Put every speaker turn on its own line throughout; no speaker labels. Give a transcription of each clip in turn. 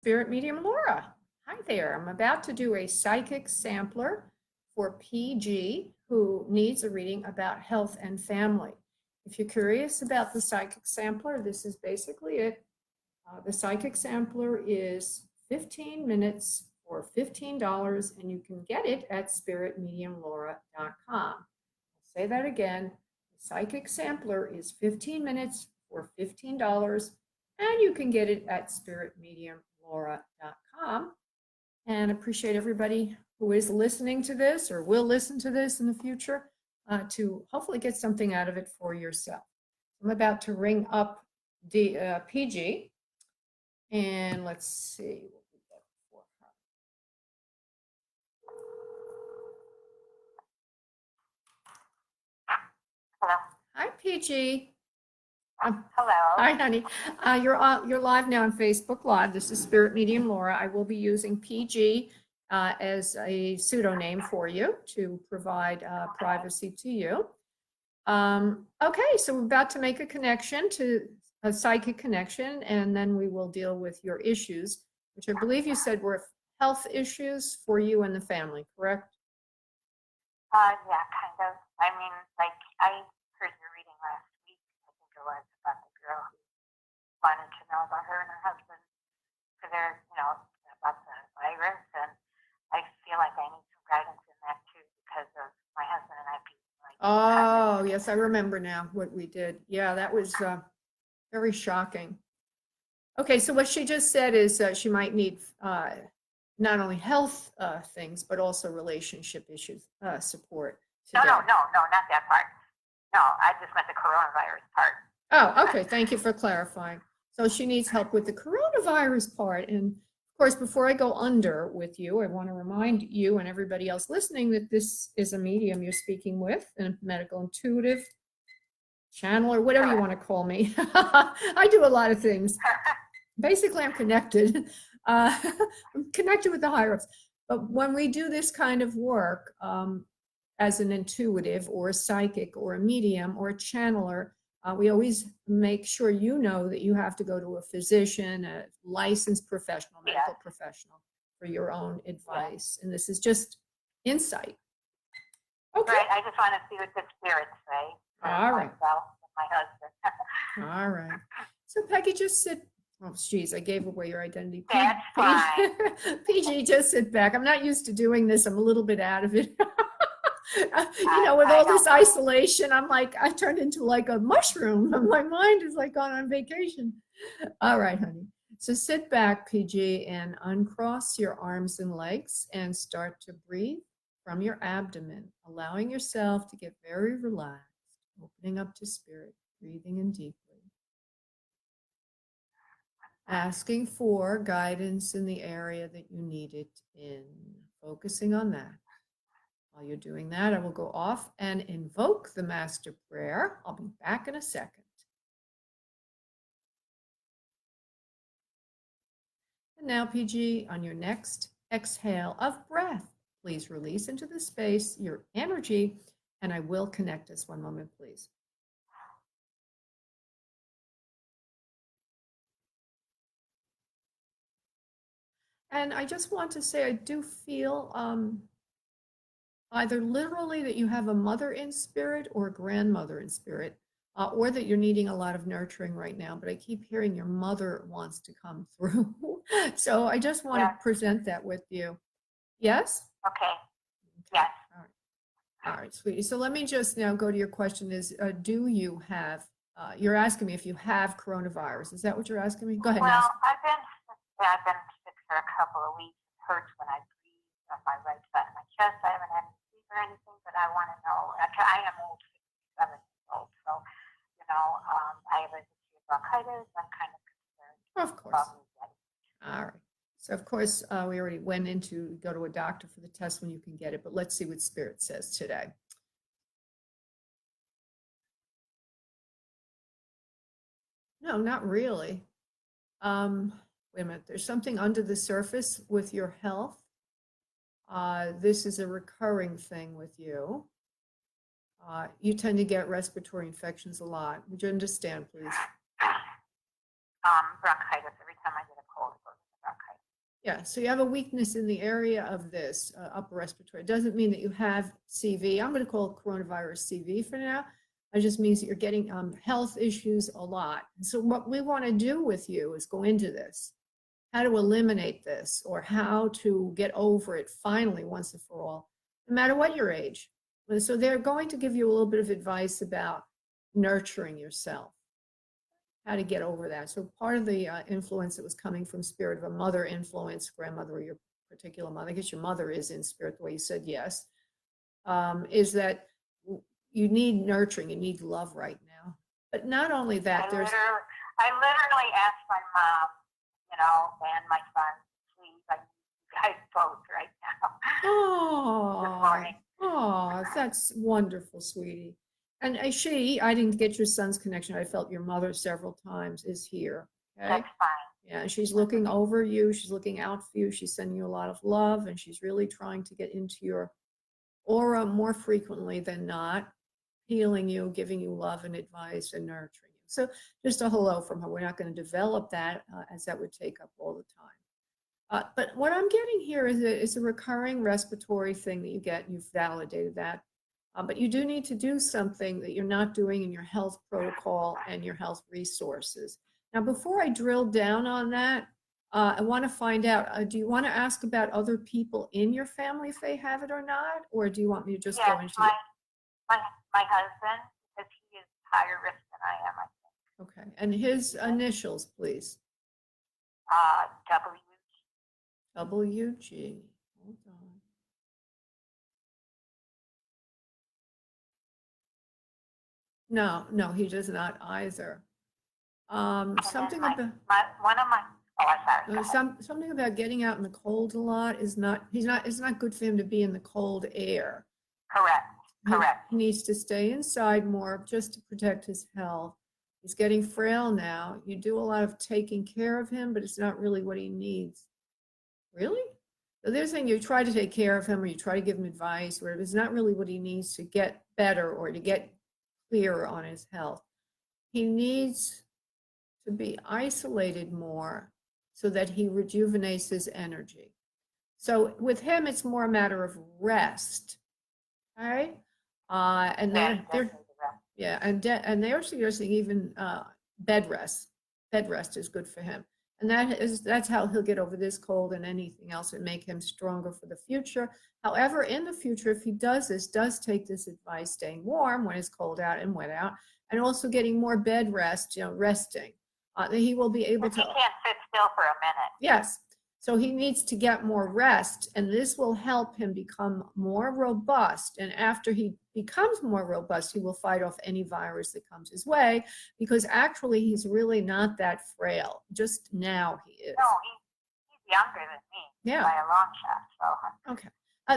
Spirit Medium Laura. Hi there. I'm about to do a psychic sampler for PG who needs a reading about health and family. If you're curious about the psychic sampler, this is basically it. The psychic sampler is 15 minutes for $15, and you can get it at spiritmediumlaura.com. I'll say that again. The psychic sampler is 15 minutes for $15, and you can get it at spiritmediumlaura.com. And appreciate everybody who is listening to this or will listen to this in the future to hopefully get something out of it for yourself. I'm about to ring up the PG, and let's see what we get for her.
Hello.
Hi, PG.
Hello.
Hi, honey. You're live now on Facebook Live. This is Spirit Medium Laura. I will be using PG as a pseudonym for you to provide privacy to you. Okay, so we're about to make a connection to a psychic connection, and then we will deal with your issues, which I believe you said were health issues for you and the family, correct?
Yeah, kind of. I mean, like, I heard your reading last week, I think it was, about the girl who wanted to know about her and her husband, because they're, about the virus, and I feel like I need some guidance in that, too, because of my husband and I being like...
Oh, yes, I remember now what we did. Yeah, that was very shocking. Okay, so what she just said is she might need not only health things, but also relationship issues support.
No, not that part. No, I just meant the coronavirus part.
Oh, okay, thank you for clarifying. So she needs help with the coronavirus part. And of course, before I go under with you, I want to remind you and everybody else listening that this is a medium you're speaking with, a medical intuitive, channeler, whatever you want to call me. I do a lot of things. Basically, I'm connected. I'm connected with the higher ups. But when we do this kind of work as an intuitive or a psychic or a medium or a channeler, we always make sure you know that you have to go to a physician, a licensed professional, medical professional for your own advice. And this is just insight.
Okay. Right. I just want to see what the spirits say.
All right.
Myself and my husband.
All right. So Peggy, just sit. Oh, geez, I gave away your identity.
That's fine.
PG, just sit back. I'm not used to doing this. I'm a little bit out of it. With all this isolation, I'm like, I turned into like a mushroom. My mind is like gone on vacation. All right, honey. So sit back, PG, and uncross your arms and legs and start to breathe from your abdomen, allowing yourself to get very relaxed, opening up to spirit, breathing in deeply. Asking for guidance in the area that you need it in, focusing on that. While you're doing that, I will go off and invoke the master prayer. I'll be back in a second. And now, PG, on your next exhale of breath, please release into the space your energy, and I will connect us. One moment, please. And I just want to say, I do feel either literally that you have a mother in spirit or a grandmother in spirit, or that you're needing a lot of nurturing right now, but I keep hearing your mother wants to come through. So I just want to present that with you. Yes?
Okay. Yes.
All right, sweetie. So let me just now go to your question is, do you have, you're asking me if you have coronavirus. Is that what you're asking me? Go ahead.
Well, I've been sick for a couple of weeks. It hurts when I breathe on my right side of my chest. I haven't had any fever or anything, but I want to know. I am old, 67 years old, so, I have a history of bronchitis. I'm kind of concerned.
Of course. All right. So, of course, we already went into go to a doctor for the test when you can get it, but let's see what Spirit says today. No, not really. Wait a minute. There's something under the surface with your health. This is a recurring thing with you. You tend to get respiratory infections a lot. Would you understand, please?
Bronchitis. Every time I get a cold, it goes into bronchitis.
Yeah, so you have a weakness in the area of this upper respiratory. It doesn't mean that you have this upper respiratory. It doesn't mean that you have CV. I'm going to call it coronavirus CV for now. It just means that you're getting health issues a lot. So what we want to do with you is go into this, how to eliminate this, or how to get over it finally once and for all, no matter what your age. And so they're going to give you a little bit of advice about nurturing yourself, how to get over that. So part of the influence that was coming from spirit of a mother influence, grandmother or your particular mother, I guess your mother is in spirit the way you said yes, is that you need nurturing, you need love right now. But not only that,
I literally asked my mom, you know, and my son, please, I need you guys both right now.
Oh, oh, that's wonderful, sweetie. And I didn't get your son's connection. I felt your mother several times is here. Okay.
That's fine.
Yeah, she's looking over you. She's looking out for you. She's sending you a lot of love, and she's really trying to get into your aura more frequently than not, healing you, giving you love and advice and nurturing you. So just a hello from her. We're not going to develop that as that would take up all the time. But what I'm getting here is it's a recurring respiratory thing that you get. You've validated that. But you do need to do something that you're not doing in your health protocol and your health resources. Now, before I drill down on that, I want to find out, do you want to ask about other people in your family if they have it or not? Or do you want me to just go into
my husband, because he is higher risk than I am, I think.
Okay. And his initials, please. WG. Hold on. No, he does not either. Something about something about getting out in the cold a lot is not. It's not good for him to be in the cold air.
Correct.
He needs to stay inside more just to protect his health. He's getting frail now. You do a lot of taking care of him, but it's not really what he needs. Really? So they're saying you try to take care of him or you try to give him advice, or it's not really what he needs to get better or to get clearer on his health. He needs to be isolated more so that he rejuvenates his energy. So with him, it's more a matter of rest. Okay? And they're suggesting even bed rest. Bed rest is good for him. And that's how he'll get over this cold and anything else and make him stronger for the future. However, in the future, if he does take this advice, staying warm when it's cold out and wet out, and also getting more bed rest, resting, he will be able to.
He can't sit still for a minute.
Yes. So he needs to get more rest, and this will help him become more robust. And after he becomes more robust, he will fight off any virus that comes his way, because actually he's really not that frail. Just now he is.
No, he's younger than me by a long shot. So.
Okay.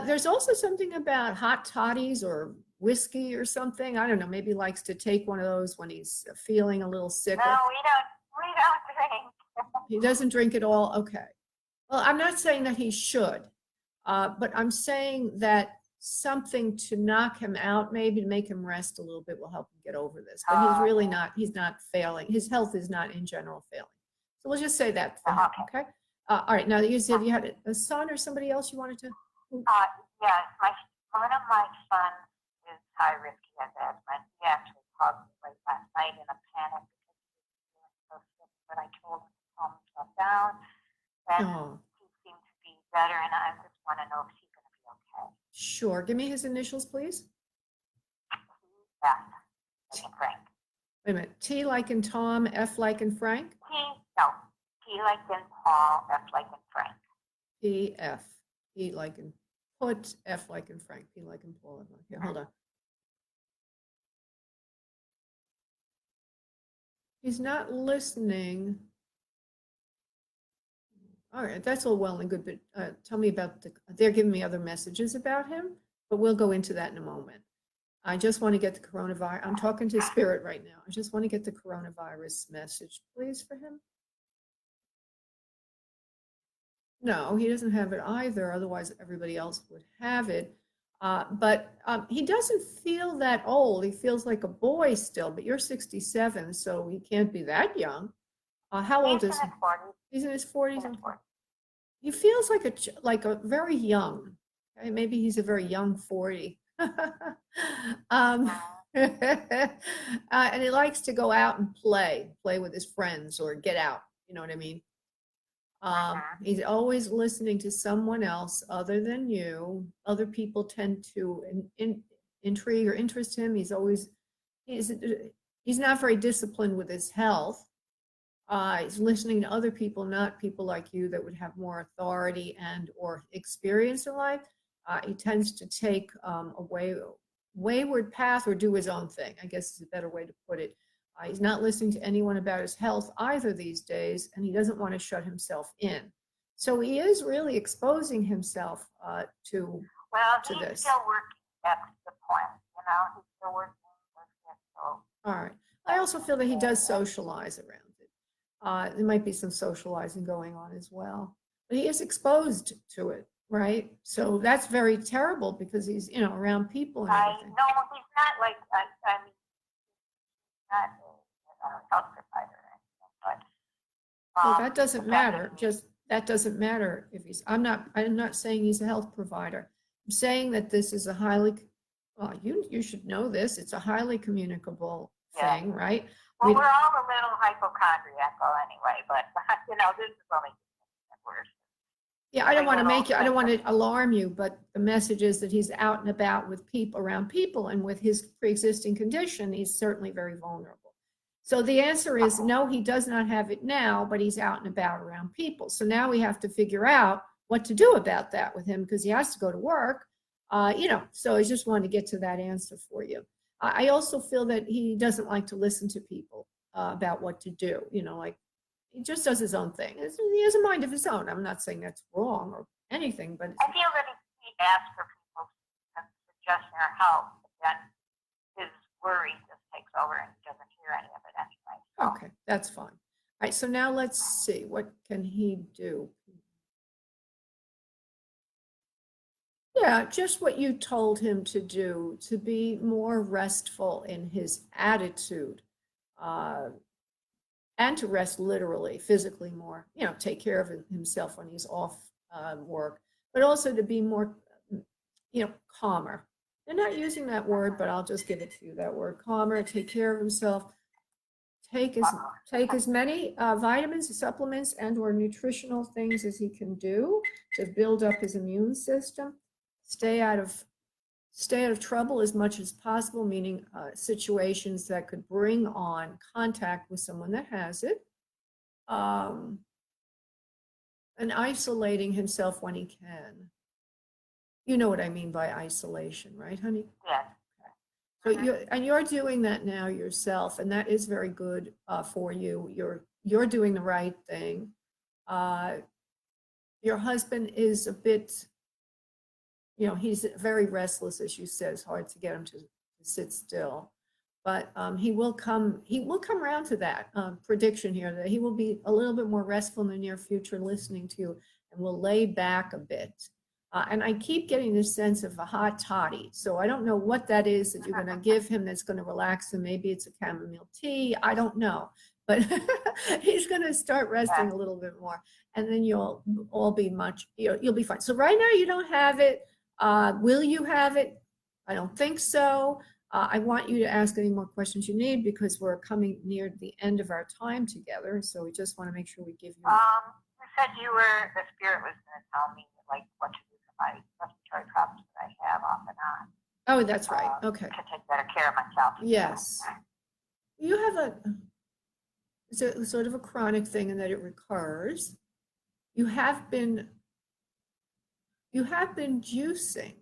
There's also something about hot toddies or whiskey or something. I don't know. Maybe he likes to take one of those when he's feeling a little sick.
No, we don't drink.
He doesn't drink at all? Okay. Well, I'm not saying that he should, but I'm saying that something to knock him out, maybe to make him rest a little bit, will help him get over this. But he's really not, he's not failing. His health is not in general failing. So we'll just say that for him, okay? All right, now you said you had a son or somebody else you wanted to?
Yes, one of my sons is high risk. He has asthma. He actually called me late last night in a panic because he was feeling so sick, but I told him to calm himself down. And he seems to be better, and I just want to know if he's going to be okay.
Sure. Give me his initials, please.
F, like in Frank.
Wait a minute. T like in Tom, F like in Frank?
T like in Paul, F like in Frank.
P, F. P like in put, F like in Frank. P like in Paul. Here, hold on. He's not listening. All right, that's all well and good, but tell me about they're giving me other messages about him, but we'll go into that in a moment. I just want to get the coronavirus. I'm talking to Spirit right now. I just want to get the coronavirus message, please, for him. No, he doesn't have it either. Otherwise, everybody else would have it. But he doesn't feel that old. He feels like a boy still, but you're 67, so he can't be that young. How old is he?
He's in his 40s.
He's in his 40s? he feels like a very young, okay? Maybe he's a very young 40. um, and he likes to go out and play with his friends or get out. You know what I mean? He's always listening to someone else other than you. Other people tend to intrigue or interest him. He's he's not very disciplined with his health. He's listening to other people, not people like you that would have more authority and or experience in life. He tends to take a wayward path or do his own thing, I guess is a better way to put it. He's not listening to anyone about his health either these days, and he doesn't want to shut himself in. So he is really exposing himself to
he's
this.
Still working. That's the point. He's still working.
All right. I also feel that he does socialize around it. There might be some socializing going on as well, but he is exposed to it, right? So that's very terrible because he's, around people and everything.
No, he's not like, I mean, he's not a health provider or anything, but.
Well, that doesn't matter. That doesn't matter if I'm not saying he's a health provider. I'm saying that this is a highly, well, you should know this. It's a highly communicable thing, right?
Well, we're all a little hypochondriacal anyway, but this is only worse.
Yeah, I don't want to alarm you, but the message is that he's out and about with people, around people, and with his pre-existing condition, he's certainly very vulnerable. So the answer is no, he does not have it now, but he's out and about around people. So now we have to figure out what to do about that with him because he has to go to work. So I just wanted to get to that answer for you. I also feel that he doesn't like to listen to people about what to do. Like he just does his own thing. He has a mind of his own. I'm not saying that's wrong or anything, but
I feel that he asks for people's suggestion or help, but then his worry just takes over and he doesn't hear any of it anyway. So.
Okay, that's fine. All right, so now let's see, what can he do? Yeah, just what you told him to do, to be more restful in his attitude, and to rest literally, physically more, take care of himself when he's off work, but also to be more, calmer. They're not using that word, but I'll just give it to you, that word, calmer, take care of himself, take as many vitamins, supplements, and or nutritional things as he can do to build up his immune system. Stay out of trouble as much as possible, meaning situations that could bring on contact with someone that has it, and isolating himself when he can. You know what I mean by isolation, right, honey?
Yes.
So you're doing that now yourself, and that is very good for you. You're doing the right thing. Your husband is a bit, he's very restless, as you said. It's hard to get him to sit still, but he will come around to that prediction here that he will be a little bit more restful in the near future, listening to you, and will lay back a bit. And I keep getting this sense of a hot toddy. So I don't know what that is that you're going to give him that's going to relax him. Maybe it's a chamomile tea. I don't know. But he's going to start resting a little bit more. And then you'll all be you'll be fine. So right now you don't have it. Will you have it? I don't think so. I want you to ask any more questions you need because we're coming near the end of our time together. So we just want to make sure we give you.
You said the spirit was going to tell me like what to do. My respiratory problems that I have off and on.
Oh, that's right. Okay.
To take better care of myself.
Yes. You have it's a sort of a chronic thing in that it recurs. You have been juicing.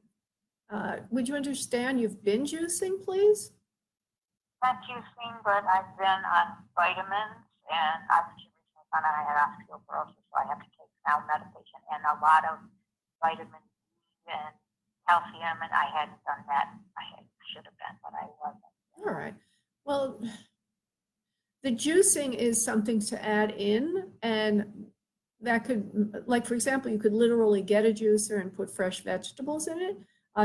Would you understand you've been juicing, please?
Not juicing, but I've been on vitamins and obviously recently found out I had osteoporosis, so I have to take now medication and a lot of vitamin D and calcium, and I hadn't done that. I should have been, but I wasn't.
All right. Well, the juicing is something to add in, and that could, like, for example, you could literally get a juicer and put fresh vegetables in it.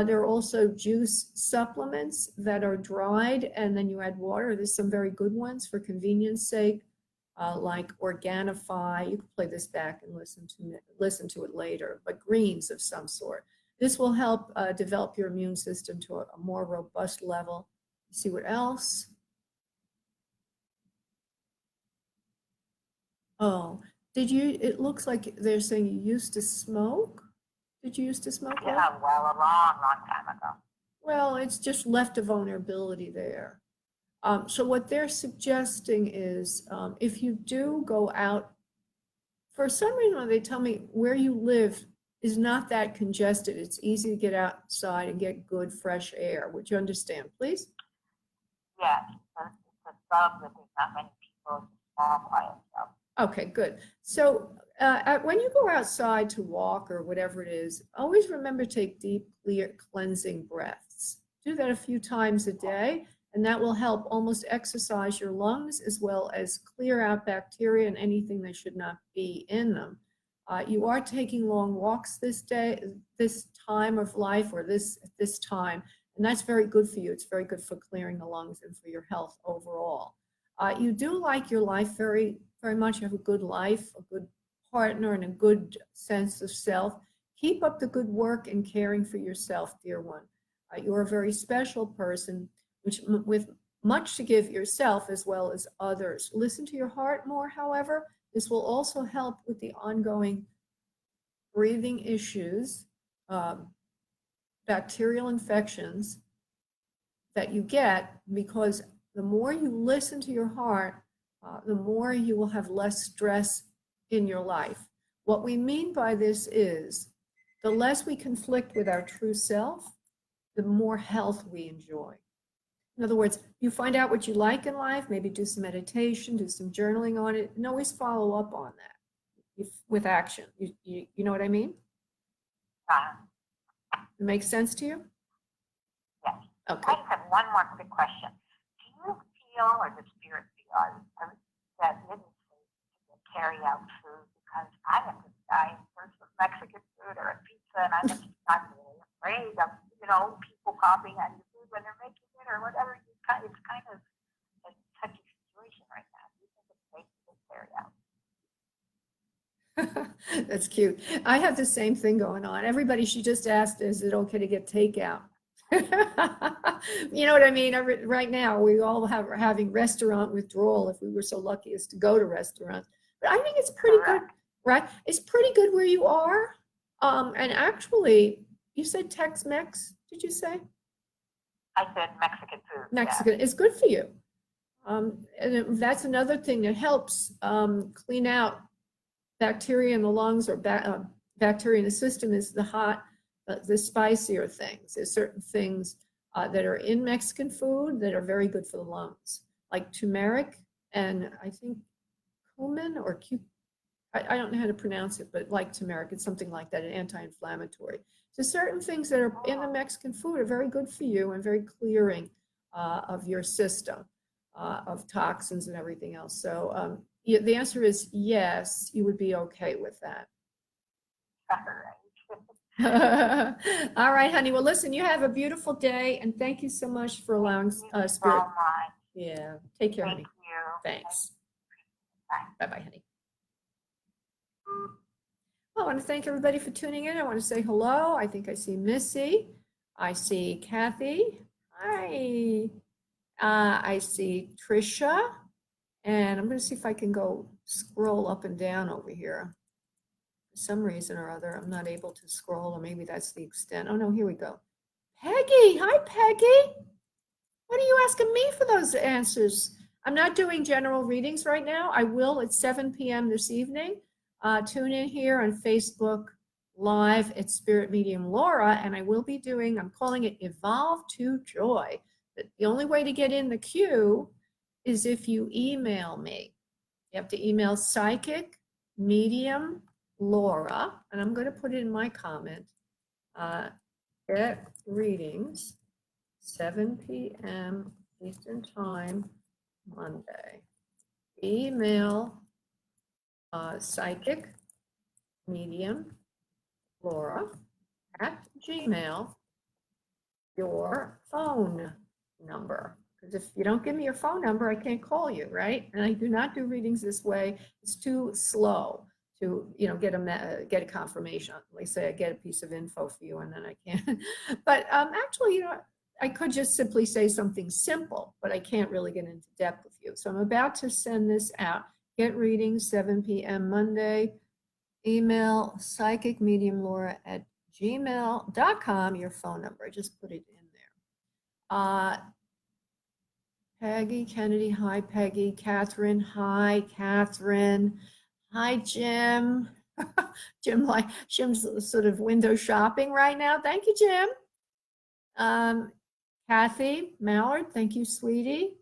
There are also juice supplements that are dried, and then you add water. There's some very good ones for convenience sake. like Organifi. You can play this back and listen to it later, but greens of some sort. This will help develop your immune system to a more robust level. See what else? Oh, it looks like they're saying you used to smoke. Did you used to smoke?
Yeah, well, a long, long time ago.
Well, it's just left a vulnerability there. So what they're suggesting is if you do go out, for some reason they tell me where you live is not that congested. It's easy to get outside and get good fresh air. Would you understand, please?
Yes, it's a sub that there's not many people. It's a small, quiet sub.
Okay, good. So when you go outside to walk or whatever it is, always remember to take deep, clear, cleansing breaths. Do that a few times a day, and that will help almost exercise your lungs as well as clear out bacteria and anything that should not be in them. You are taking long walks this time of life, or this time, and that's very good for you. It's very good for clearing the lungs and for your health overall. You do like your life very, very much. You have a good life, a good partner, and a good sense of self. Keep up the good work and caring for yourself, dear one. You're a very special person, with much to give yourself as well as others. Listen to your heart more, however. This will also help with the ongoing breathing issues, bacterial infections that you get, because the more you listen to your heart, the more you will have less stress in your life. What we mean by this is the less we conflict with our true self, the more health we enjoy. In other words, you find out what you like in life, maybe do some meditation, do some journaling on it, and always follow up on that with action. You know what I mean? It makes sense to you?
Yes.
Okay.
I just have one more quick question. Do you feel, or the spirit feel, that it is carry out food? Because I am this guy first with Mexican food or a pizza, and I'm really afraid of, people copying on your food when they're making it or whatever. It's kind of a touchy situation right now. Do you think it's safe to carry out?
That's cute. I have the same thing going on. Everybody, she just asked, is it okay to get takeout? You know what I mean? Right now, we all are having restaurant withdrawal if we were so lucky as to go to restaurants. But I think it's pretty good, right? It's pretty good where you are. And actually, you said Tex-Mex, did you say?
I said Mexican food.
Mexican is good for you. And that's another thing that helps clean out bacteria in the lungs, or bacteria in the system, is the spicier things. There's certain things that are in Mexican food that are very good for the lungs, like turmeric and I think cumin or I don't know how to pronounce it, but like turmeric, it's something like that, an anti-inflammatory. So certain things that are in the Mexican food are very good for you and very clearing of your system, of toxins and everything else. So the answer is yes, you would be okay with that. All right, honey. Well, listen, you have a beautiful day, and thank you so much for allowing Spirit.
So much.
Yeah. Take care, honey.
Thank you.
Thanks.
Bye.
Bye-bye, honey. Well, I want to thank everybody for tuning in. I want to say hello. I think I see Missy. I see Kathy. Hi. I see Trisha. And I'm going to see if I can go scroll up and down over here. For some reason or other, I'm not able to scroll, or maybe that's the extent. Oh, no, here we go. Peggy. Hi, Peggy. What are you asking me for those answers? I'm not doing general readings right now. I will at 7 p.m. this evening. Tune in here on Facebook Live at Spirit Medium Laura, and I will be doing, I'm calling it Evolve to Joy. The only way to get in the queue is if you email me. You have to email Psychic Medium Laura, and I'm going to put it in my comment. Get readings, 7 p.m. Eastern Time, Monday. Email Psychic Medium Laura at Gmail, your phone number. Because if you don't give me your phone number, I can't call you, right? And I do not do readings this way. It's too slow to, get a confirmation. Like say I get a piece of info for you and then I can't. But actually, I could just simply say something simple, but I can't really get into depth with you. So I'm about to send this out. Get readings 7 p.m. Monday. Email psychicmediumlaura@gmail.com, your phone number. I just put it in there. Peggy Kennedy, hi Peggy. Catherine, hi Catherine. Hi Jim. Jim's sort of window shopping right now. Thank you, Jim. Kathy Mallard, thank you, sweetie.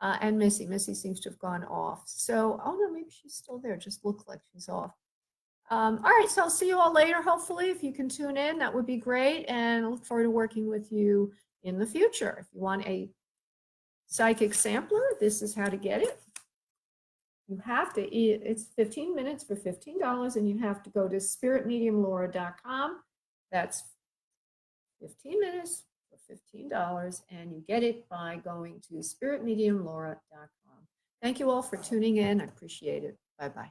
And Missy. Missy seems to have gone off. So, oh no, maybe she's still there. Just looks like she's off. All right, so I'll see you all later, hopefully. If you can tune in, that would be great. And I look forward to working with you in the future. If you want a psychic sampler, this is how to get it. You have to eat, it's 15 minutes for $15, and you have to go to spiritmediumlaura.com. That's 15 minutes for $15, and you get it by going to spiritmediumlaura.com. Thank you all for tuning in. I appreciate it. Bye-bye.